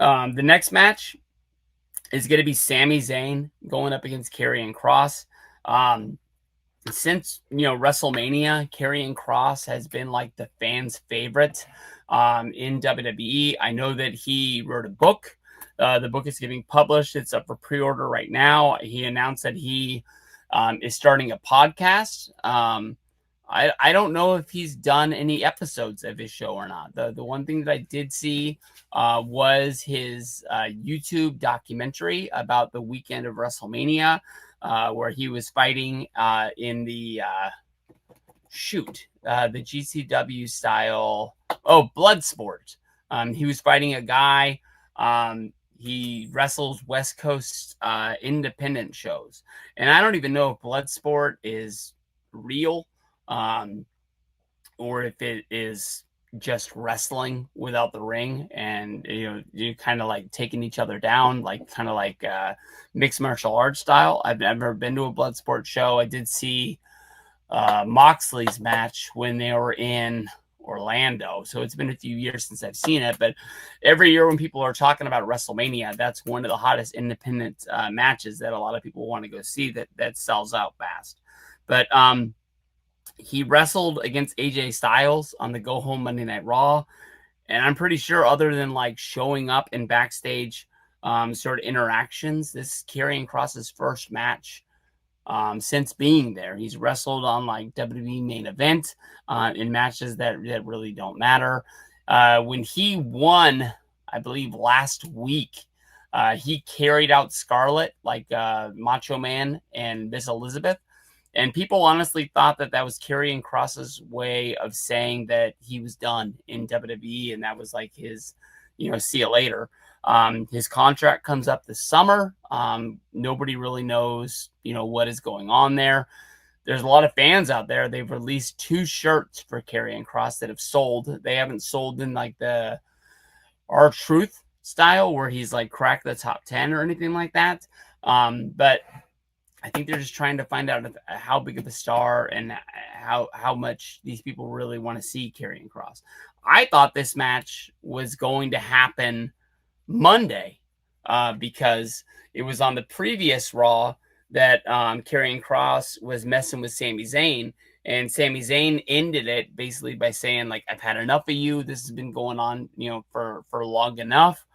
The next match is going to be Sami Zayn going up against Karrion Kross. Um, since WrestleMania, Karrion Kross has been like the fans' favorite in WWE. I know that he wrote a book. The book is getting published. It's up for pre-order right now. He announced that he is starting a podcast. I don't know if he's done any episodes of his show or not. The one thing that I did see was his YouTube documentary about the weekend of WrestleMania, where he was fighting in the the GCW style. Oh, Bloodsport. He was fighting a guy. He wrestles West Coast independent shows, and I don't even know if Bloodsport is real, or if it is just wrestling without the ring, and you kind of like taking each other down, like kind of like mixed martial arts style. I've never been to a Bloodsport show. I did see Moxley's match when they were in Orlando, so it's been a few years since I've seen it, but every year when people are talking about WrestleMania, that's one of the hottest independent matches that a lot of people want to go see, that sells out fast. But he wrestled against AJ Styles on the Go Home Monday Night Raw, and I'm pretty sure other than like showing up in backstage sort of interactions, this is Karrion Kross's first match since being there. He's wrestled on like WWE main event in matches that really don't matter. When he won, I believe last week, he carried out Scarlett like Macho Man and Miss Elizabeth. And people honestly thought that that was Karrion Kross's way of saying that he was done in WWE, and that was like his, see you later. His contract comes up this summer. Nobody really knows, what is going on there. There's a lot of fans out there. They've released 2 shirts for Karrion Kross that have sold. They haven't sold in like the R-Truth style where he's like cracked the top 10 or anything like that. But I think they're just trying to find out how big of a star and how much these people really want to see Karrion Kross. I thought this match was going to happen Monday because it was on the previous Raw that Karrion Kross was messing with Sami Zayn, and Sami Zayn ended it basically by saying, like, I've had enough of you. This has been going on, for long enough.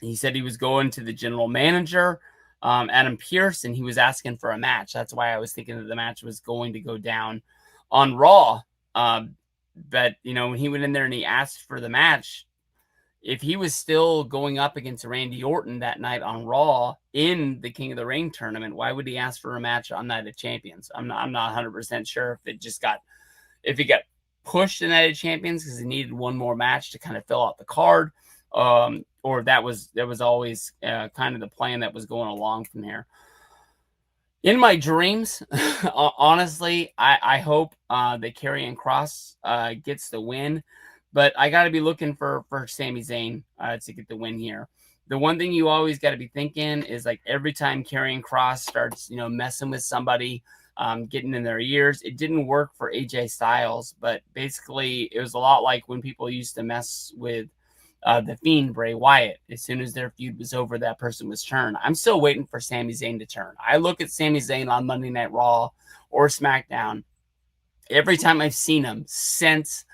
He said he was going to the general manager, Adam Pearce, and he was asking for a match. That's why I was thinking that the match was going to go down on Raw. But, when he went in there and he asked for the match, if he was still going up against Randy Orton that night on Raw in the King of the Ring tournament, why would he ask for a match on Night of Champions? I'm not 100% sure if he got pushed in Night of Champions because he needed one more match to kind of fill out the card, or that was always kind of the plan that was going along from here. In my dreams, honestly, I hope that Karrion Kross gets the win, but I got to be looking for Sami Zayn to get the win here. The one thing you always got to be thinking is, like, every time Karrion Kross starts, messing with somebody, getting in their ears, it didn't work for AJ Styles, but basically it was a lot like when people used to mess with the Fiend, Bray Wyatt. As soon as their feud was over, that person was turned. I'm still waiting for Sami Zayn to turn. I look at Sami Zayn on Monday Night Raw or SmackDown. Every time I've seen him since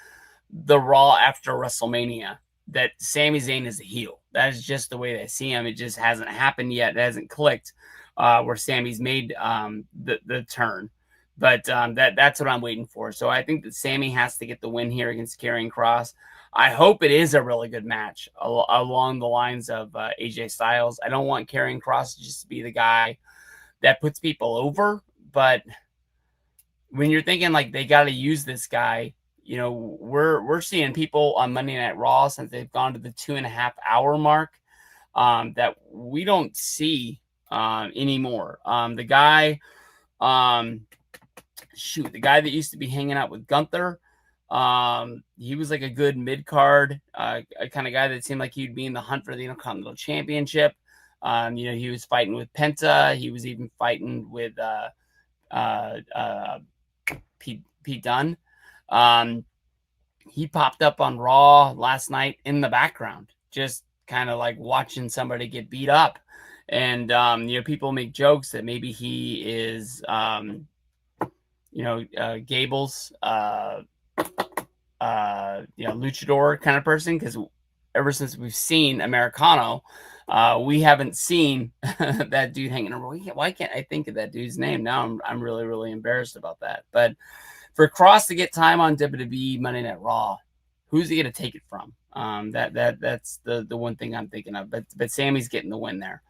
the Raw after WrestleMania, that Sami Zayn is a heel. That is just the way I see him. It just hasn't happened yet. It hasn't clicked where Sami's made the turn. But that's what I'm waiting for. So I think that Sami has to get the win here against Karrion Kross. I hope it is a really good match along the lines of AJ Styles. I don't want Karrion Kross just to be the guy that puts people over. But when you're thinking like they got to use this guy, we're seeing people on Monday Night Raw since they've gone to the 2.5 hour mark that we don't see anymore. The guy that used to be hanging out with Gunther, he was like a good mid-card kind of guy that seemed like he'd be in the hunt for the Intercontinental Championship. He was fighting with Penta. He was even fighting with Pete Dunne. He popped up on Raw last night in the background. just kind of like watching somebody get beat up. And people make jokes that maybe he is Gable's luchador kind of person, because ever since we've seen Americano, we haven't seen that dude hanging around. Why can't I think of that dude's name now? I'm really really embarrassed about that. But for Kross to get time on WWE Monday Night Raw, who's he going to take it from? That's the one thing I'm thinking of. But Sammy's getting the win there.